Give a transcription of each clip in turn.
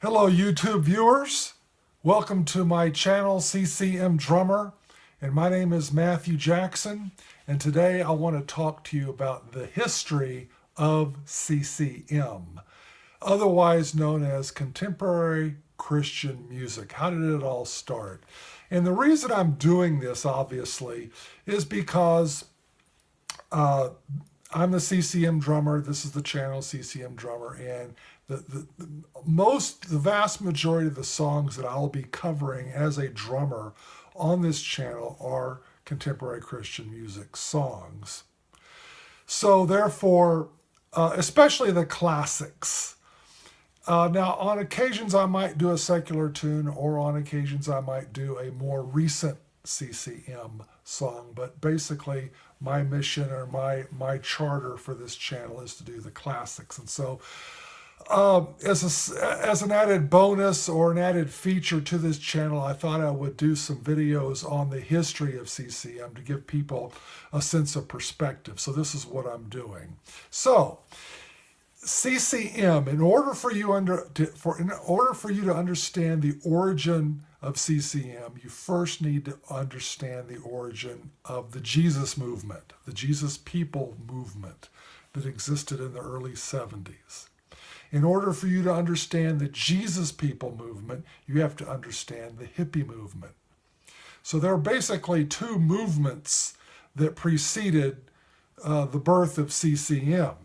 Hello, YouTube viewers. Welcome to my channel, CCM Drummer. And my name is Matthew Jackson. And today I want to talk to you about the history of CCM, otherwise known as contemporary Christian music. How did it all start? And the reason I'm doing this, obviously, is because I'm the CCM Drummer. This is the channel CCM Drummer, and the vast majority of the songs that I'll be covering as a drummer on this channel are contemporary Christian music songs. So therefore, especially the classics. Now, on occasions I might do a secular tune, or on occasions I might do a more recent CCM song, but basically my mission or my charter for this channel is to do the classics. And so as an added bonus or an added feature to this channel, I thought I would do some videos on the history of CCM to give people a sense of perspective. So this is what I'm doing. So CCM, in order for you to understand the origin of CCM, you first need to understand the origin of the Jesus movement, the Jesus people movement that existed in the early 70s. In order for you to understand the Jesus people movement, you have to understand the hippie movement. So there are basically two movements that preceded the birth of CCM.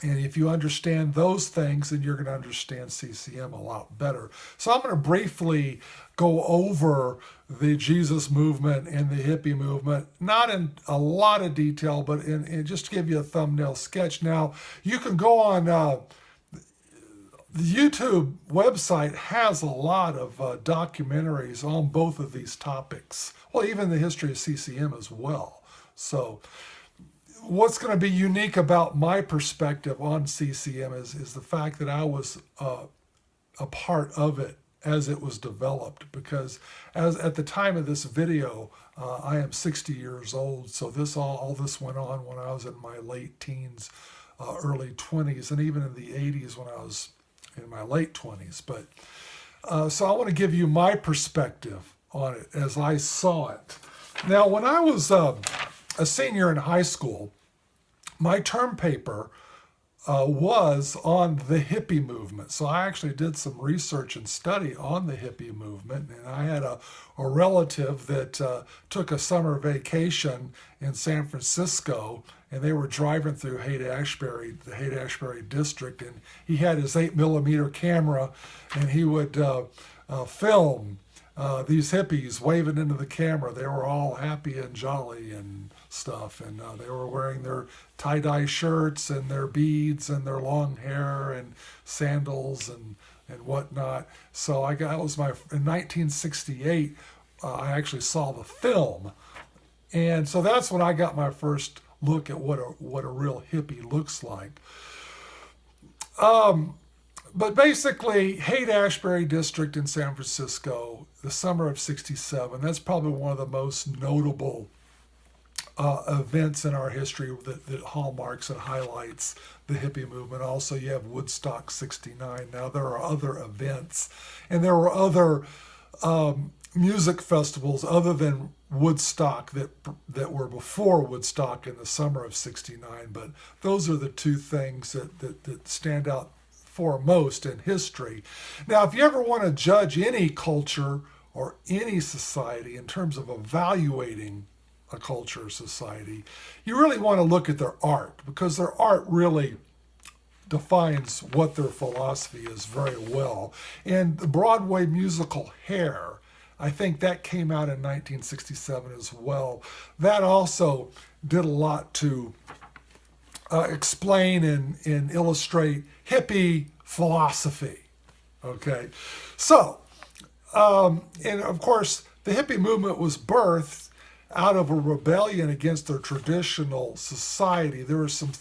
And if you understand those things, then you're going to understand CCM a lot better. So I'm going to briefly go over the Jesus movement and the hippie movement, not in a lot of detail, but in just to give you a thumbnail sketch. Now, you can go on the YouTube website has a lot of documentaries on both of these topics. Well, even the history of CCM as well. So what's going to be unique about my perspective on CCM is the fact that I was a part of it as it was developed, because as at the time of this video, I am 60 years old. So all this went on when I was in my late teens, early 20s, and even in the 80s when I was in my late 20s. But so I want to give you my perspective on it as I saw it. Now, when I was a senior in high school, my term paper was on the hippie movement. So I actually did some research and study on the hippie movement. And I had a relative that took a summer vacation in San Francisco, and they were driving through the Haight-Ashbury district, and he had his 8mm camera, and he would film these hippies waving into the camera. They were all happy and jolly and stuff, and they were wearing their tie-dye shirts and their beads and their long hair and sandals and whatnot. So in 1968, I actually saw the film, and so that's when I got my first look at what a real hippie looks like. But basically, Haight-Ashbury district in San Francisco, the summer of '67, that's probably one of the most notable events in our history that hallmarks and highlights the hippie movement. Also, you have Woodstock '69. Now, there are other events, and there were other music festivals other than Woodstock that were before Woodstock in the summer of '69. But those are the two things that stand out foremost in history. Now, if you ever want to judge any culture or any society in terms of evaluating a culture or society, you really want to look at their art, because their art really defines what their philosophy is very well. And the Broadway musical Hair, I think that came out in 1967 as well. That also did a lot to explain and illustrate hippie philosophy. Okay, so and of course the hippie movement was birthed out of a rebellion against their traditional society. There were some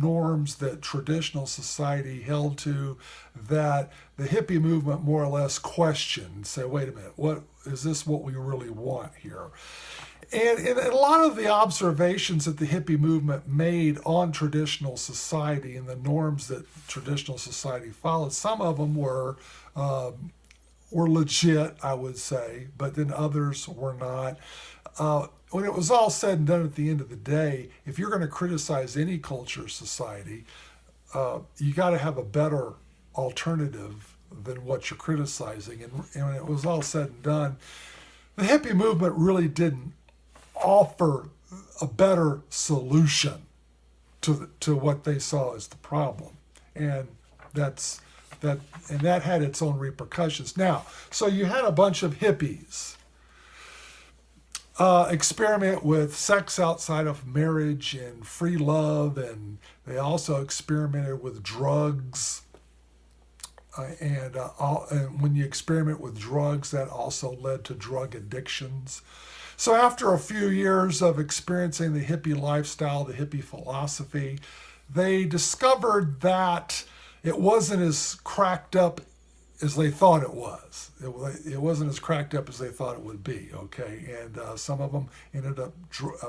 norms that traditional society held to that the hippie movement more or less questioned. Say, wait a minute, what is this? What we really want here? And a lot of the observations that the hippie movement made on traditional society and the norms that traditional society followed, some of them were legit, I would say, but then others were not. When it was all said and done at the end of the day, if you're going to criticize any culture or society, you got to have a better alternative than what you're criticizing. And when it was all said and done, the hippie movement really didn't offer a better solution to what they saw as the problem, and that's that, and that had its own repercussions. Now, so you had a bunch of hippies experiment with sex outside of marriage and free love, and they also experimented with drugs. And when you experiment with drugs, that also led to drug addictions. So after a few years of experiencing the hippie lifestyle, the hippie philosophy, they discovered that it wasn't as cracked up as they thought it was. It wasn't as cracked up as they thought it would be, okay? And some of them ended up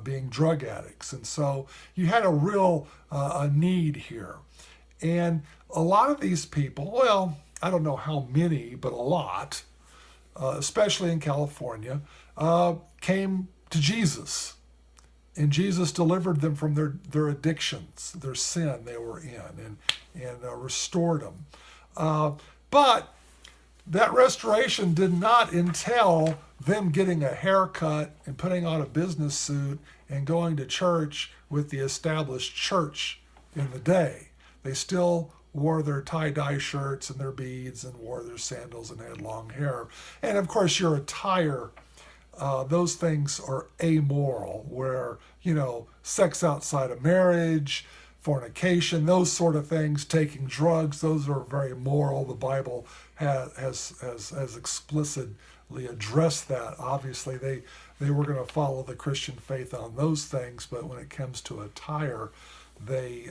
being drug addicts. And so you had a real a need here. And a lot of these people, well, I don't know how many, but a lot, especially in California, came to Jesus. And Jesus delivered them from their addictions, their sin they were in, and restored them. But that restoration did not entail them getting a haircut and putting on a business suit and going to church with the established church in the day. They still wore their tie-dye shirts and their beads and wore their sandals and had long hair. And of course, your attire, those things are amoral, where, sex outside of marriage, fornication, those sort of things, taking drugs, those are very moral. The Bible has explicitly addressed that. Obviously, they were going to follow the Christian faith on those things, but when it comes to attire, they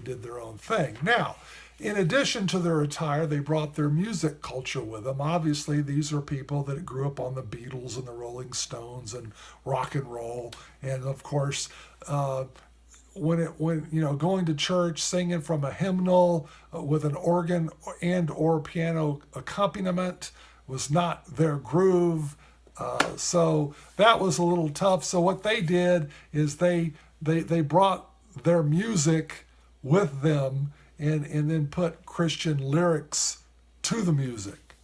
did their own thing. Now, in addition to their attire, they brought their music culture with them. Obviously, these are people that grew up on the Beatles and the Rolling Stones and rock and roll, and of course, going to church, singing from a hymnal with an organ and or piano accompaniment was not their groove. So that was a little tough. So what they did is they brought their music with them and then put Christian lyrics to the music.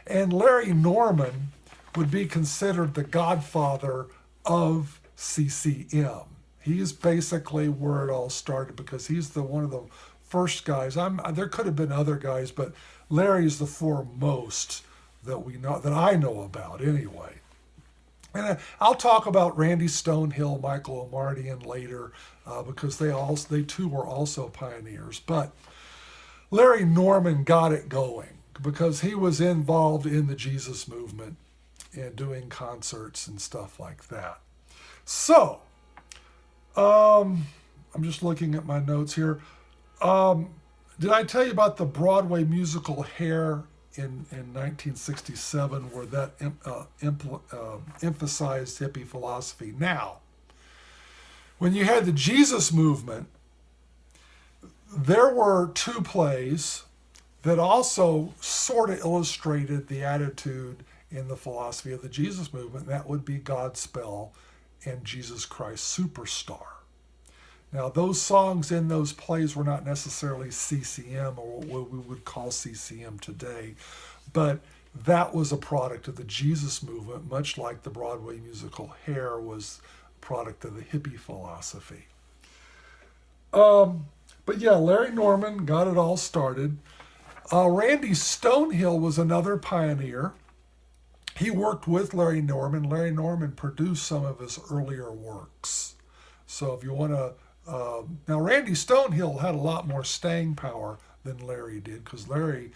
And Larry Norman would be considered the godfather of CCM. He's basically where it all started, because he's one of the first guys. There could have been other guys, but Larry's the foremost that I know about anyway. And I'll talk about Randy Stonehill, Michael Omartian later, because they too were also pioneers. But Larry Norman got it going because he was involved in the Jesus movement and doing concerts and stuff like that. So, I'm just looking at my notes here. Did I tell you about the Broadway musical Hair in 1967, where that emphasized hippie philosophy? Now, when you had the Jesus movement, there were two plays that also sort of illustrated the attitude in the philosophy of the Jesus movement. That would be Godspell and Jesus Christ Superstar. Now, those songs in those plays were not necessarily CCM or what we would call CCM today, but that was a product of the Jesus movement, much like the Broadway musical Hair was a product of the hippie philosophy. But yeah, Larry Norman got it all started. Randy Stonehill was another pioneer. He worked with Larry Norman. Larry Norman produced some of his earlier works. So if you want to, now Randy Stonehill had a lot more staying power than Larry did, because Larry,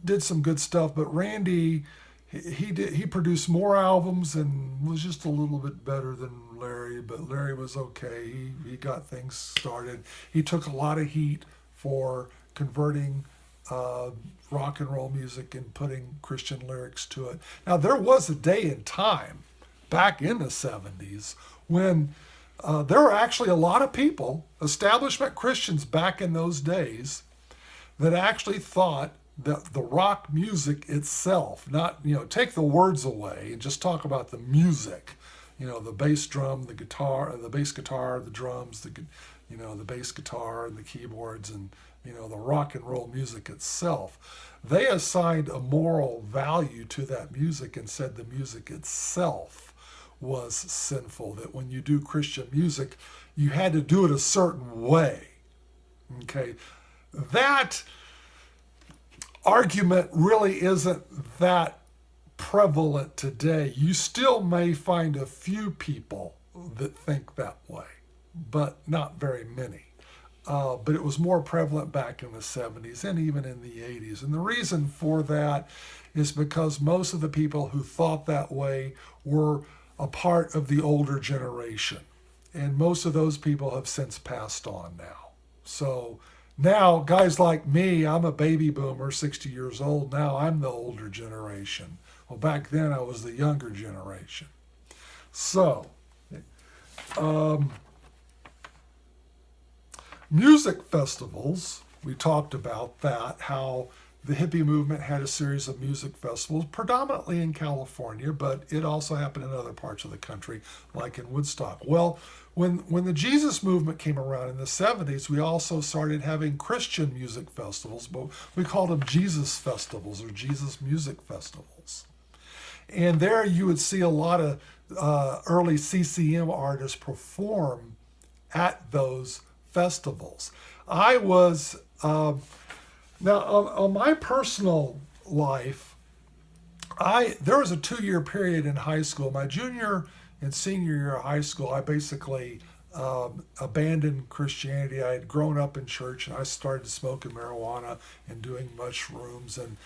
did some good stuff, but Randy, he produced more albums and was just a little bit better than Larry, but Larry was okay. He got things started. He took a lot of heat for converting uh, rock and roll music and putting Christian lyrics to it. Now, there was a day and time back in the 70s when there were actually a lot of people, establishment Christians back in those days, that actually thought that the rock music itself, not, take the words away and just talk about the music, the bass drum, the guitar, the bass guitar, the drums, the bass guitar and the keyboards and, the rock and roll music itself. They assigned a moral value to that music and said the music itself was sinful, that when you do Christian music, you had to do it a certain way. Okay. That argument really isn't that prevalent today. You still may find a few people that think that way, but not very many. But it was more prevalent back in the 70s and even in the 80s. And the reason for that is because most of the people who thought that way were a part of the older generation. And most of those people have since passed on now. So now, guys like me, I'm a baby boomer, 60 years old. Now I'm the older generation. Well, back then I was the younger generation. So, music festivals, we talked about that, how the hippie movement had a series of music festivals, predominantly in California, but it also happened in other parts of the country, like in Woodstock. Well, when the Jesus movement came around in the 70s, we also started having Christian music festivals, but we called them Jesus festivals or Jesus music festivals. And there you would see a lot of early CCM artists perform at those festivals. I was, now on my personal life, there was a 2-year period in high school. My junior and senior year of high school, I basically abandoned Christianity. I had grown up in church and I started smoking marijuana and doing mushrooms. And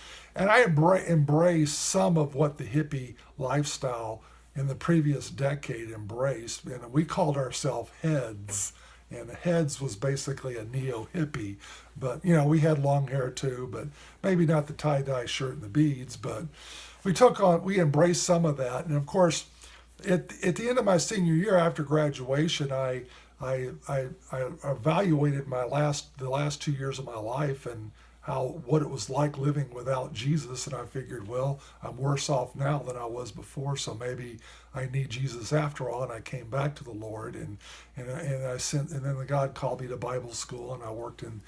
I embraced some of what the hippie lifestyle in the previous decade embraced. And we called ourselves Heads. And Heads was basically a neo-hippie. But, we had long hair too, but maybe not the tie-dye shirt and the beads. But we embraced some of that. And of course, at the end of my senior year after graduation, I evaluated the last 2 years of my life and what it was like living without Jesus, and I figured, well, I'm worse off now than I was before, so maybe I need Jesus after all. And I came back to the Lord, and then God called me to Bible school, and I worked in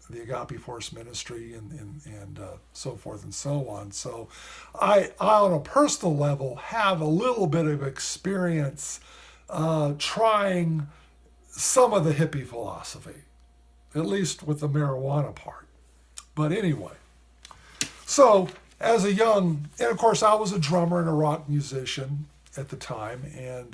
the Agape Force ministry and so forth and so on. So I, on a personal level, have a little bit of experience trying some of the hippie philosophy, at least with the marijuana part. But anyway, so and of course I was a drummer and a rock musician at the time. And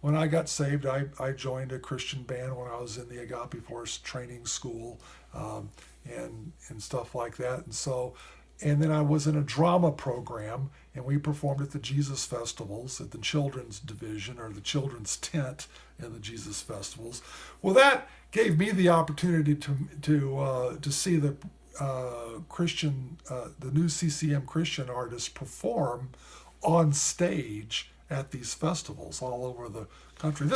when I got saved, I joined a Christian band when I was in the Agape Force training school and stuff like that. And then I was in a drama program, and we performed at the Jesus festivals at the children's division or the children's tent in the Jesus festivals. Well, that gave me the opportunity to see the the new CCM Christian artists perform on stage at these festivals all over the country.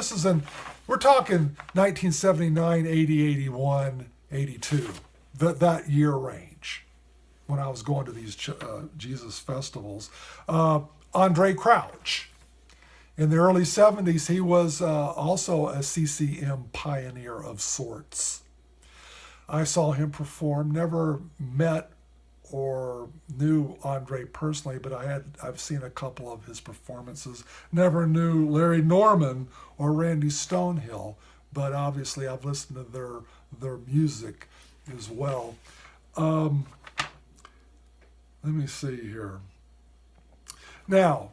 We're talking 1979, 80, 81, 82, that year range when I was going to these Jesus festivals. Andre Crouch. In the early 70s, he was also a CCM pioneer of sorts. I saw him perform, never met or knew Andre personally, but I've seen a couple of his performances. Never knew Larry Norman or Randy Stonehill, but obviously I've listened to their music as well. Let me see here. Now,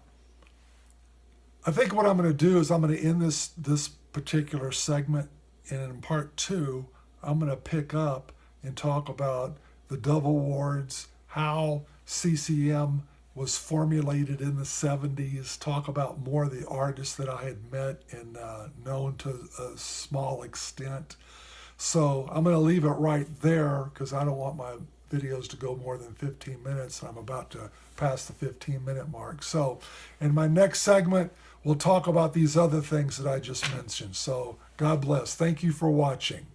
I think what I'm going to do is I'm going to end this particular segment, and in part 2, I'm going to pick up and talk about the Dove Awards, how CCM was formulated in the 70s, talk about more of the artists that I had met and known to a small extent. So I'm going to leave it right there because I don't want videos to go more than 15 minutes. I'm about to pass the 15-minute mark. So in my next segment, we'll talk about these other things that I just mentioned. So God bless. Thank you for watching.